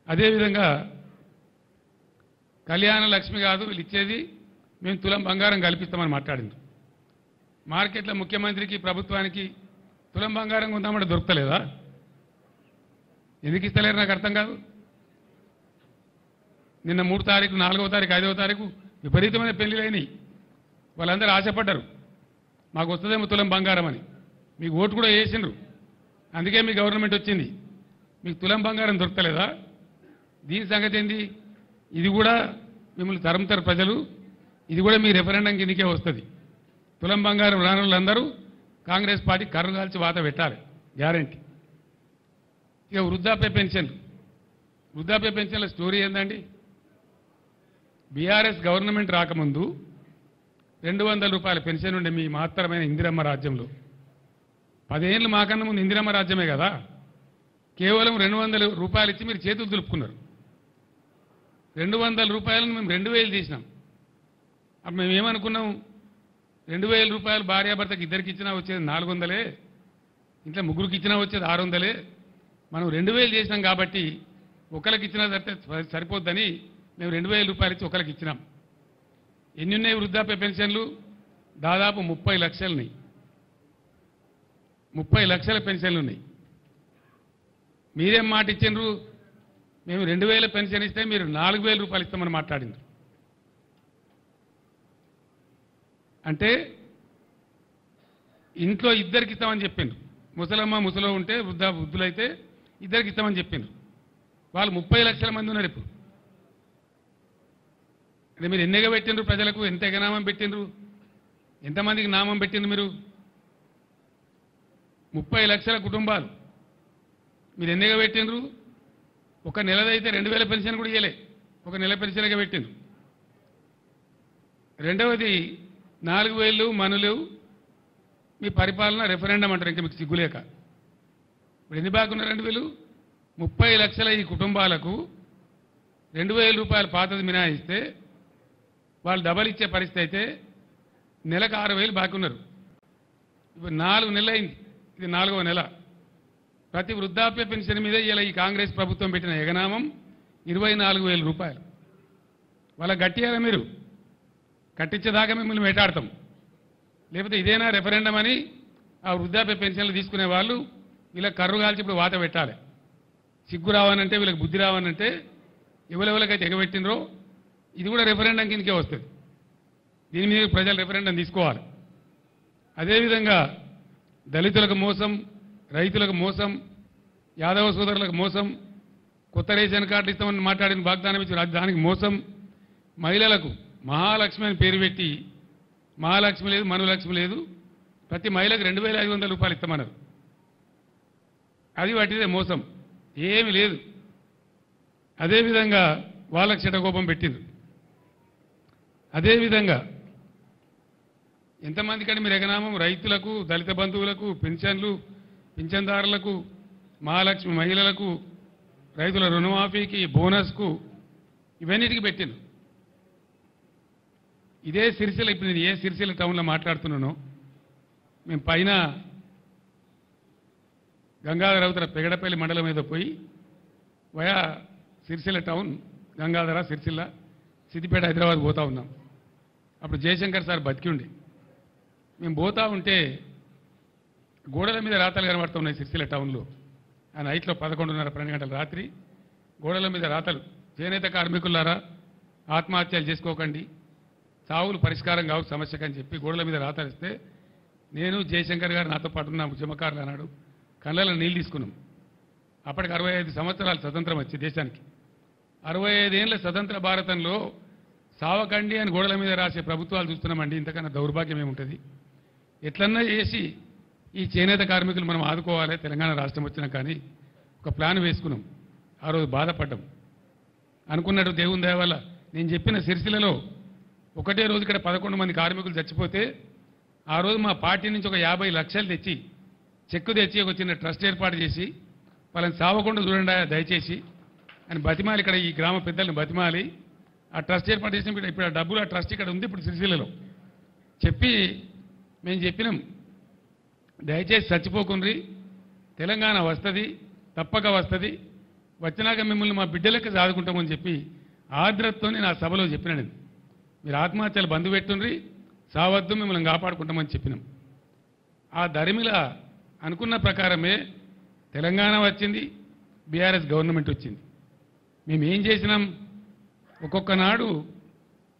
అదేవిధంగా కళ్యాణ లక్ష్మి కాదు వీళ్ళు ఇచ్చేది మేము తులం బంగారం కల్పిస్తామని మాట్లాడింది. మార్కెట్లో ముఖ్యమంత్రికి ప్రభుత్వానికి తులం బంగారం ఉందామంటే దొరుకుతలేదా? ఎందుకు ఇస్తలేరు నాకు అర్థం కాదు. నిన్న 3వ తారీఖు 4వ తారీఖు 5వ తారీఖు విపరీతమైన పెళ్లిలైనవి. వాళ్ళందరూ ఆశపడ్డారు మాకు వస్తుందేమో తులం బంగారం అని. మీకు ఓటు కూడా వేసిండ్రు, అందుకే మీ గవర్నమెంట్ వచ్చింది. మీకు తులం బంగారం దొరకలేదా? దీని సంగతి ఏంది? ఇది కూడా మిమ్మల్ని తరుముతారు ప్రజలు. ఇది కూడా మీ రెఫరెండం కిందకే వస్తుంది. తులం బంగారం రాని వాళ్ళందరూ కాంగ్రెస్ పార్టీ కర్రు కాల్చి వాత పెట్టాలి, గ్యారంటీ. ఇక వృద్ధాప్య పెన్షన్ల స్టోరీ ఏందండి? బీఆర్ఎస్ గవర్నమెంట్ రాకముందు 200 రూపాయల పెన్షన్ ఉండే మీ మహత్తరమైన ఇందిరమ్మ రాజ్యంలో. 10 ఏళ్ళు మాకన్నా ముందు ఇందిరమ్మ రాజ్యమే కదా. కేవలం 200 రూపాయలు ఇచ్చి మీరు చేతులు దులుపుకున్నారు. 200 రూపాయలను మేము 2000 చేసినాం. అప్పుడు మేము ఏమనుకున్నాం? 2000 రూపాయలు భార్యాభర్తకి ఇద్దరికి ఇచ్చినా వచ్చేది 400, ఇంట్లో ముగ్గురికి ఇచ్చినా వచ్చేది 600. మనం 2000 చేసినాం కాబట్టి ఒకరికి ఇచ్చినా సరిపోద్దని మేము 2000 రూపాయలు ఇచ్చి ఒకరికి ఇచ్చినాం. ఎన్ని ఉన్నాయి వృద్ధాప్య పెన్షన్లు? దాదాపు 30 లక్షలున్నాయి. 30 లక్షల పెన్షన్లు ఉన్నాయి. మీరేం మాట ఇచ్చిండ్రు? మేము 2000 పెన్షన్ ఇస్తే మీరు 4000 రూపాయలు ఇస్తామని మాట్లాడిండ్రు. అంటే ఇంట్లో ఇద్దరికి ఇస్తామని చెప్పిండ్రు. ముసలమ్మ ముసలో ఉంటే వృద్ధులైతే ఇద్దరికి ఇస్తామని చెప్పిండ్రు. వాళ్ళు 30 లక్షల మంది ఉన్నారు ఇప్పుడు. అంటే మీరు ఎన్నిగా పెట్టిండ్రు? ప్రజలకు ఎంత ఎగనామం పెట్టిండ్రు? ఎంతమందికి నామం పెట్టిండ్రు మీరు? 30 లక్షల కుటుంబాలు మీరు ఎన్నిగా పెట్టిండ్రు? ఒక నెలదైతే 2000 పెన్షన్ కూడా ఇవ్వలే, ఒక నెల పెన్షన్గా పెట్టిండ్రు. రెండవది 4000 మనులు మీ పరిపాలన రెఫరెండం అంటారు. ఇంకా మీకు సిగ్గులేక ఇప్పుడు ఎన్ని బాగున్నారండి వీళ్ళు? 30 లక్షల ఈ కుటుంబాలకు 2000 రూపాయలు పాతది మినాయిస్తే వాళ్ళు డబల్ ఇచ్చే పరిస్థితి అయితే నెలకు 6000 బాగున్నారు. ఇప్పుడు 4 నెలలు అయింది, ఇది 4వ నెల. ప్రతి వృద్ధాప్య పెన్షన్ మీద ఇలా ఈ కాంగ్రెస్ ప్రభుత్వం పెట్టిన ఎగనామం 24,000 రూపాయలు. వాళ్ళ గట్టియాల మీరు కట్టించేదాకా మిమ్మల్ని వేటాడతాం, లేకపోతే ఇదేనా రెఫరెండం అని ఆ వృద్ధాప్య పెన్షన్లు తీసుకునే వాళ్ళు వీళ్ళ కర్రు కాల్చి ఇప్పుడు వాత పెట్టాలి. సిగ్గు రావానంటే, వీళ్ళకి బుద్ధి రావానంటే ఎవరెవరికైతే ఎగబెట్టినరో ఇది కూడా రెఫరెండం కిందకే వస్తుంది. దీని మీద ప్రజలు రెఫరెండం తీసుకోవాలి. అదేవిధంగా దళితులకు మోసం, రైతులకు మోసం, యాదవ సోదరులకు మోసం, కొత్త రేషన్ కార్డులు ఇస్తామని మాట్లాడిన వాగ్దానం ఇచ్చి దానికి మోసం, మహిళలకు మహాలక్ష్మి అని పేరు పెట్టి మహాలక్ష్మి లేదు, మనులక్ష్మి లేదు, ప్రతి మహిళకు 2500 రూపాయలు ఇస్తామన్నారు. అది వాటిదే మోసం, ఏమి లేదు. అదేవిధంగా వాళ్ళకి చెడకోపం పెట్టింది. అదేవిధంగా ఎంతమందికంటే మీరు ఎగనామం రైతులకు, దళిత బంధువులకు, పెన్షన్లు, పింఛన్దారులకు, మహాలక్ష్మి మహిళలకు, రైతుల రుణమాఫీకి, బోనస్కు, ఇవన్నిటికీ పెట్టింది. ఇదే సిరిసిల్ల, ఇప్పుడు నేను ఏ సిరిసిల్ల టౌన్లో మాట్లాడుతున్నానో, మేము పైన గంగాధర అవతల పెగడపల్లి మండలం మీద పోయి వయా సిరిసిల్ల టౌన్, గంగాధర, సిరిసిల్ల, సిద్దిపేట, హైదరాబాద్ పోతా ఉన్నాం. అప్పుడు జయశంకర్ సార్ బతికి ఉండి మేము పోతా ఉంటే గోడల మీద రాతలు కనబడుతున్నాయి సిరిసిల్ల టౌన్లో. ఆ నైట్లో 11:30, 12 గంటల రాత్రి గోడల మీద రాతలు, చేనేత కార్మికులారా ఆత్మహత్యలు చేసుకోకండి, చావులు పరిష్కారం కావు సమస్యకని చెప్పి గోడల మీద రాతలు ఇస్తే నేను జయశంకర్ గారు నాతో పాటు ఉన్న ఉద్యమకారులు అన్నాడు కళ్ళలో నీళ్ళు తీసుకున్నాం. అప్పటికి 65 సంవత్సరాలు స్వతంత్రం వచ్చి దేశానికి. 65 ఏళ్ల స్వతంత్ర భారతంలో సావకండి అని గోడల మీద రాసే ప్రభుత్వాలు చూస్తున్నామండి. ఇంతకన్నా దౌర్భాగ్యం ఏముంటుంది? ఎట్లన్నా చేసి ఈ చేనేత కార్మికులు మనం ఆదుకోవాలి. తెలంగాణ రాష్ట్రం వచ్చినా కానీ ఒక ప్లాన్ వేసుకున్నాం. ఆ రోజు బాధపడ్డాం. అనుకున్నట్టు దేవుని దయ వల్ల నేను చెప్పిన సిరిసిల్లలో ఒకటే రోజు ఇక్కడ 11 మంది కార్మికులు చచ్చిపోతే ఆ రోజు మా పార్టీ నుంచి ఒక 50 లక్షలు తెచ్చి చెక్కు తెచ్చి ఒక చిన్న ట్రస్ట్ ఏర్పాటు చేసి వాళ్ళని సావకుండా చూడండి దయచేసి అని బతిమాలి, ఇక్కడ ఈ గ్రామ పెద్దల్ని బతిమాలి ఆ ట్రస్ట్ ఏర్పాటు చేసిన ఇప్పుడు ఆ డబ్బులు ఆ ట్రస్ట్ ఇక్కడ ఉంది ఇప్పుడు సిరిసిల్లలో చెప్పి మేము చెప్పినాం దయచేసి చచ్చిపోకుండ్రి, తెలంగాణ వస్తుంది, తప్పక వస్తుంది, వచ్చినాక మిమ్మల్ని మా బిడ్డలకి సాదుకుంటామని చెప్పి ఆర్ద్రతతో నేను ఆ సభలో చెప్పినాను. మీరు ఆత్మహత్యలు బంధు పెట్టుండ్రి, సావద్దు, మిమ్మల్ని కాపాడుకుంటామని చెప్పినాం. ఆ దరిమిల అనుకున్న ప్రకారమే తెలంగాణ వచ్చింది, బీఆర్ఎస్ గవర్నమెంట్ వచ్చింది. మేము ఏం చేసినాం? ఒక్కొక్క నాడు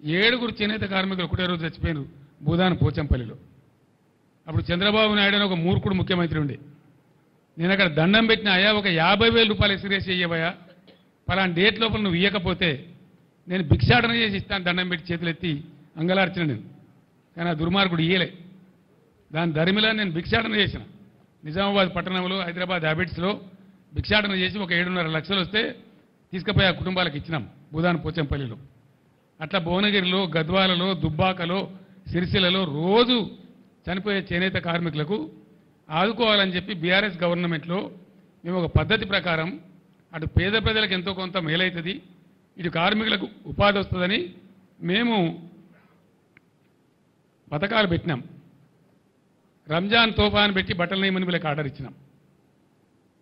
7 చేనేత కార్మికులు ఒకటే రోజు చచ్చిపోయారు భూదాన్ పోచంపల్లిలో. అప్పుడు చంద్రబాబు నాయుడు అని ఒక మూర్ఖుడు ముఖ్యమంత్రి ఉండే. నేను అక్కడ దండం పెట్టిన, అయ్యా ఒక 50,000 రూపాయలు ఎక్స్గ్రేస్ చేయవయ్యా, పలానా డేట్ లోపల నువ్వు ఇవ్వకపోతే నేను భిక్షాటన చేసి ఇస్తాను, దండం పెట్టి చేతులు ఎత్తి అంగలార్చిన నేను. కానీ ఆ దుర్మార్గుడు ఇయ్యలే. దాని దరిమిలా నేను భిక్షాటన చేసిన. నిజామాబాద్ పట్టణంలో, హైదరాబాద్ హ్యాబిట్స్లో భిక్షాటన చేసి ఒక 7.5 లక్షలు వస్తే తీసుకుపోయి ఆ కుటుంబాలకు ఇచ్చినాం భూదాన్ పోచంపల్లిలో. అట్లా భువనగిరిలో, గద్వాలలో, దుబ్బాకలో, సిరిసిల్లలో రోజు చనిపోయే చేనేత కార్మికులకు ఆదుకోవాలని చెప్పి బీఆర్ఎస్ గవర్నమెంట్లో మేము ఒక పద్ధతి ప్రకారం అటు పేద ప్రజలకు ఎంతో కొంత మేలవుతుంది, ఇటు కార్మికులకు ఉపాధి వస్తుందని మేము పథకాలు పెట్టినాం. రంజాన్ తోఫాన్ పెట్టి బట్టలు నేయమని వీళ్ళకి ఆర్డర్ ఇచ్చినాం.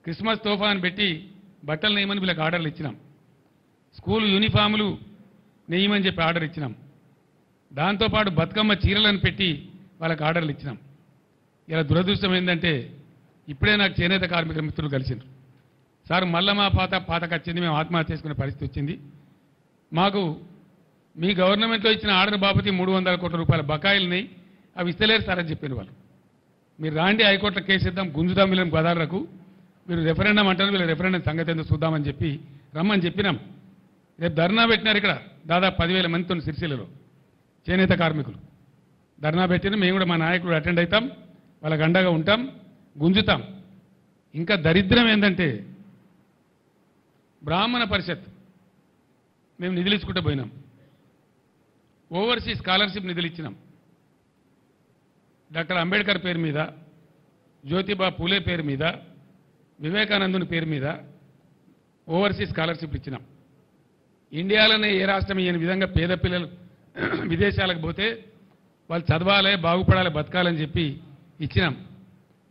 క్రిస్మస్ తోఫాన్ పెట్టి బట్టలు నేయమని వీళ్ళకి ఆర్డర్లు ఇచ్చినాం. స్కూల్ యూనిఫాములు నేయమని చెప్పి ఆర్డర్ ఇచ్చినాం. దాంతోపాటు బతుకమ్మ చీరలను పెట్టి వాళ్ళకి ఆర్డర్లు ఇచ్చినాం. ఇలా దురదృష్టం ఏంటంటే ఇప్పుడే నాకు చేనేత కార్మికుల మిత్రులు కలిసిండ్రు. సార్ మళ్ళా మా పాతకు వచ్చింది, మేము ఆత్మహత్య చేసుకునే పరిస్థితి వచ్చింది. మాకు మీ గవర్నమెంట్లో ఇచ్చిన ఆర్డర్ బాపతి 300 కోట్ల రూపాయల బకాయిలని అవి ఇస్తలేరు సార్ అని చెప్పారు వాళ్ళు. మీరు రాండి, హైకోర్టులో కేసు ఇద్దాం, గుంజుదాం వీళ్ళని గదాలకు, మీరు రెఫరెండం అంటారు, వీళ్ళ రెఫరెండం సంగతి ఏందో చూద్దామని చెప్పి రమ్మని చెప్పినాం. రేపు ధర్నా పెట్టినారు ఇక్కడ దాదాపు 10,000 మందితో సిరిసిల్లలో చేనేత కార్మికులు ధర్నా పెట్టిన. మేము కూడా మా నాయకుడు అటెండ్ అవుతాం, వాళ్ళకి అండగా ఉంటాం, గుంజుతాం. ఇంకా దరిద్రం ఏంటంటే బ్రాహ్మణ పరిషత్ మేము నిధులు ఇచ్చుకుంటూ పోయినాం. ఓవర్సీస్ స్కాలర్షిప్ నిధులు ఇచ్చినాం. డాక్టర్ అంబేద్కర్ పేరు మీద, జ్యోతిబా పూలే పేరు మీద, వివేకానందుని పేరు మీద ఓవర్సీస్ స్కాలర్షిప్ ఇచ్చినాం. ఇండియాలోనే ఏ రాష్ట్రం ఇయ్యని విధంగా పేద పిల్లలు విదేశాలకు పోతే వాళ్ళు చదవాలి, బాగుపడాలి, బతకాలని చెప్పి ఇచ్చినాం.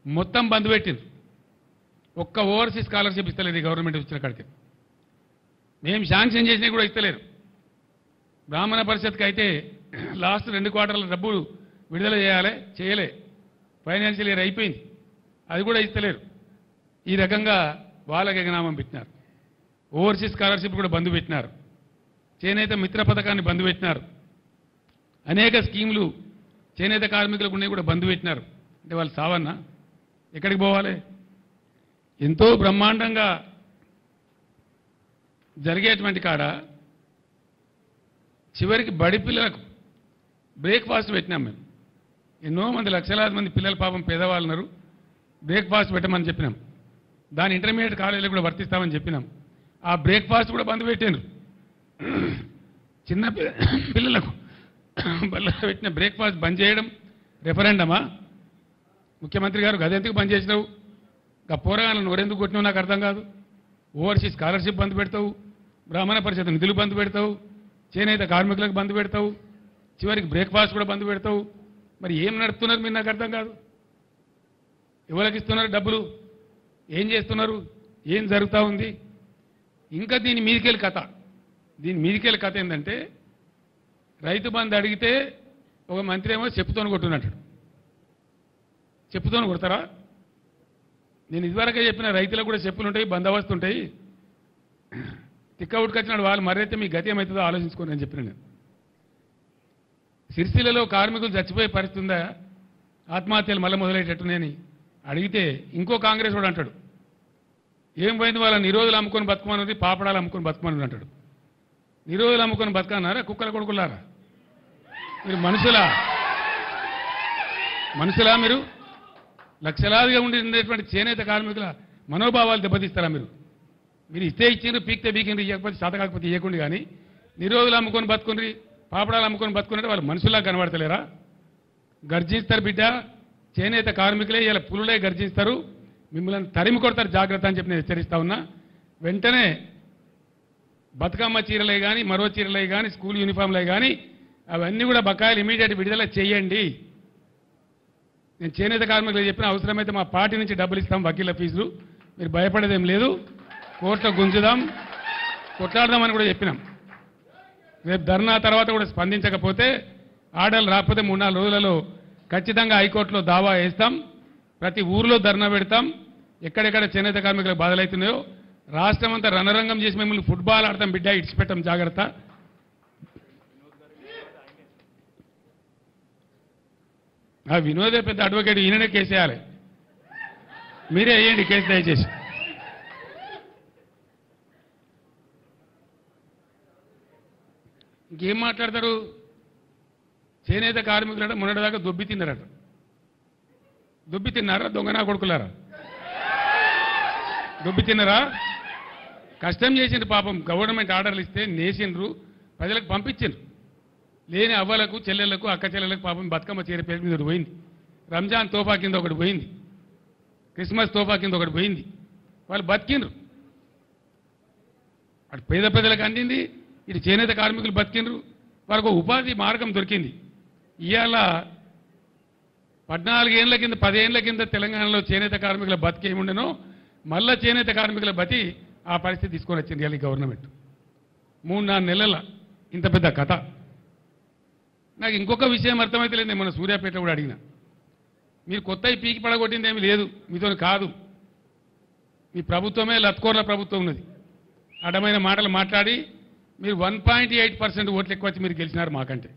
మొత్తం బంద్ పెట్టింది. ఒక్క ఓవర్సీస్ స్కాలర్షిప్ ఇస్తలేదు ఈ గవర్నమెంట్ వచ్చిన కాడికి. మేము శాంక్షన్ చేసినా కూడా ఇస్తలేరు. బ్రాహ్మణ పరిషత్కి అయితే లాస్ట్ 2 క్వార్టర్ల డబ్బులు విడుదల చేయాలి, చేయలే. ఫైనాన్షియల్ ఇయర్ అయిపోయింది, అది కూడా ఇస్తలేరు. ఈ రకంగా వాళ్ళకి ఎగనామం పెట్టినారు. ఓవర్సీస్ స్కాలర్షిప్ కూడా బంద్ పెట్టినారు. చేనేత మిత్ర పథకాన్ని బంద్ పెట్టినారు. అనేక స్కీములు చేనేత కార్మికులకు ఉన్నాయి కూడా బంద్ పెట్టినారు. అంటే వాళ్ళు సావన్నా ఎక్కడికి పోవాలి? ఎంతో బ్రహ్మాండంగా జరిగేటువంటి కాడ చివరికి బడి పిల్లలకు బ్రేక్ఫాస్ట్ పెట్టినాం మేము. ఎన్నో మంది, లక్షలాది మంది పిల్లలు పాపం పేదవాళ్ళు ఉన్నారు, బ్రేక్ఫాస్ట్ పెట్టమని చెప్పినాం. దాని ఇంటర్మీడియట్ కాలేజీలో కూడా వర్తిస్తామని చెప్పినాం. ఆ బ్రేక్ఫాస్ట్ కూడా బంద్ పెట్టారు. చిన్న పిల్లలకు బల్ల పెట్టిన బ్రేక్ఫాస్ట్ బంద్ చేయడం రెఫరెండమా? ముఖ్యమంత్రి గారు గదెందుకు బంద్ చేసినావు? ఇంకా పోరగాలను నోరెందుకు కొట్టినావు నాకు అర్థం కాదు. ఓవర్సీస్ స్కాలర్షిప్ బంద్ పెడతావు, బ్రాహ్మణ పరిషత్ నిధులు బంద్ పెడతావు, చేనేత కార్మికులకు బంద్ పెడతావు, చివరికి బ్రేక్ఫాస్ట్ కూడా బంద్ పెడతావు. మరి ఏం నడుపుతున్నారు మీరు నాకు అర్థం కాదు. ఎవరికి ఇస్తున్నారు డబ్బులు? ఏం చేస్తున్నారు? ఏం జరుగుతూ ఉంది? ఇంకా దీని మీదికెళ్ళి కథ ఏంటంటే రైతు బంధు అడిగితే ఒక మంత్రి ఏమో చెప్పుతోని కొట్టున్నట్టు. చెప్పుతోని కొడతారా? నేను ఇదివరకే చెప్పిన రైతులకు కూడా చెప్పులు ఉంటాయి, బందోబస్తు ఉంటాయి. తిక్క ఉట్టుకొచ్చినాడు వాళ్ళు మరైతే మీ గతి ఏమవుతుందో ఆలోచించుకోండి అని చెప్పిన నేను. సిరిసిల్లలో కార్మికులు చచ్చిపోయే పరిస్థితి ఉందా? ఆత్మహత్యలు మళ్ళీ మొదలయ్యేటట్టునేని అడిగితే ఇంకో కాంగ్రెస్ వాడు అంటాడు, ఏం పోయింది వాళ్ళ నిరోధులు అమ్ముకొని బతుకమన్నది, పాపడాలు అమ్ముకొని బతుకమన్నది అంటాడు. నిరోధులు అమ్ముకొని బతకన్నారా? కుక్కల కొడుకులారా మీరు? మనుషులా మీరు? లక్షలాదిగా ఉండేటువంటి చేనేత కార్మికుల మనోభావాలు దెబ్బతీస్తారా మీరు? మీరు ఇస్తే ఇచ్చిండ్రు, పీక్తే బీకిండ్రు, ఇవ్వకపోతే శాత కాకపోతే ఇవ్వకుండా. కానీ నిరోధులు అమ్ముకొని బతుకుండ్రి, పాపడాలు అమ్ముకొని బతుకున్నట్టు వాళ్ళు మనుషులా కనబడతలేరా? గర్జిస్తారు బిడ్డ, చేనేత కార్మికులే ఇలా పులులే గర్జిస్తారు, మిమ్మల్ని తరిమి కొడతారు, జాగ్రత్త అని చెప్పి నేను హెచ్చరిస్తా ఉన్నా. వెంటనే బతుకమ్మ చీరలే కానీ, మరో చీరలే కానీ, స్కూల్ యూనిఫామ్లే కానీ అవన్నీ కూడా బకాయిలు ఇమీడియట్ విడుదల చేయండి. నేను చేనేత కార్మికులు చెప్పిన అవసరమైతే మా పార్టీ నుంచి డబ్బులు ఇస్తాం, వకీళ్ళ ఫీజులు, మీరు భయపడేదేం లేదు. కోర్టులో గుంజుదాం, కొట్లాడదామని కూడా చెప్పినాం. రేపు ధర్నా తర్వాత కూడా స్పందించకపోతే ఆర్డర్లు రాకపోతే 3-4 రోజులలో ఖచ్చితంగా హైకోర్టులో దావా వేస్తాం. ప్రతి ఊర్లో ధర్నా పెడతాం. ఎక్కడెక్కడ చేనేత కార్మికులకు బాధలవుతున్నాయో రాష్ట్రం అంతా రణరంగం చేసి మిమ్మల్ని ఫుట్బాల్ ఆడతాం బిడ్డ, ఇడిచిపెట్టాం, జాగ్రత్త. ఆ వినోదే పెద్ద అడ్వకేట్, ఈయననే కేసు వేయాలి. మీరే వేయండి కేసు దయచేసి. ఇంకేం మాట్లాడతారు? చేనేత కార్మికులట మొన్నటిదాకా దొబ్బి తిన్నారట. దొబ్బి తిన్నారా? దొంగనా కొడుకులారా? దొబ్బి తిన్నారా? కష్టం చేసిండ్రు పాపం. గవర్నమెంట్ ఆర్డర్లు ఇస్తే నేసిండ్రు, ప్రజలకు పంపించిండ్రు. లేని అవ్వలకు, చెల్లెళ్లకు, అక్క చెల్లెలకు పాపం బతుకమ్మ చీర పేరు మీద ఒకటి పోయింది, రంజాన్ తోఫా కింద ఒకటి పోయింది, క్రిస్మస్ తోఫా కింద ఒకటి పోయింది. వాళ్ళు బతికిండ్రు. అటు పేద ప్రజలకు అందింది, ఇటు చేనేత కార్మికులు బతికిండ్రు. వారికి ఉపాధి మార్గం దొరికింది. ఇవాళ 14 ఏళ్ల కింద 10 ఏళ్ల కింద తెలంగాణలో చేనేత కార్మికుల బతికి ఏముండెనో మళ్ళా చేనేత కార్మికుల బతి ఆ పరిస్థితి తీసుకొని వచ్చింది ఇవాళ గవర్నమెంట్. 3-4 నెలల ఇంత పెద్ద కథ. నాకు ఇంకొక విషయం అర్థమైతే లేదు. నేను మన సూర్యాపేట కూడా అడిగిన, మీరు కొత్త పీకి పడగొట్టింది ఏమీ లేదు, మీతో కాదు. మీ ప్రభుత్వమే లత్కోర్ల ప్రభుత్వం ఉన్నది. అడ్డమైన మాటలు మాట్లాడి మీరు 1.8% ఓట్లు ఎక్కువ వచ్చి మీరు గెలిచినారు మాకంటే.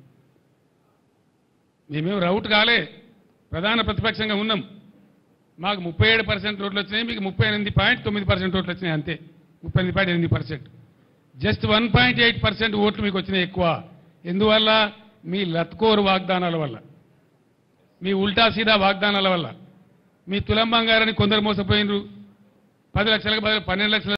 మేమేం రౌట్ కాలే, ప్రధాన ప్రతిపక్షంగా ఉన్నాం. మాకు 37% ఓట్లు వచ్చినాయి, మీకు 38.9% ఓట్లు వచ్చినాయి అంతే. 38.8%. జస్ట్ 1.8% ఓట్లు మీకు వచ్చినాయి ఎక్కువ. ఎందువల్ల? మీ లత్కోరు వాగ్దానాల వల్ల, మీ ఉల్టా సీదా వాగ్దానాల వల్ల. మీ తులం బంగారాన్ని కొందరు మోసపోయినరు. 10 లక్షలకు బదులు 12 లక్షల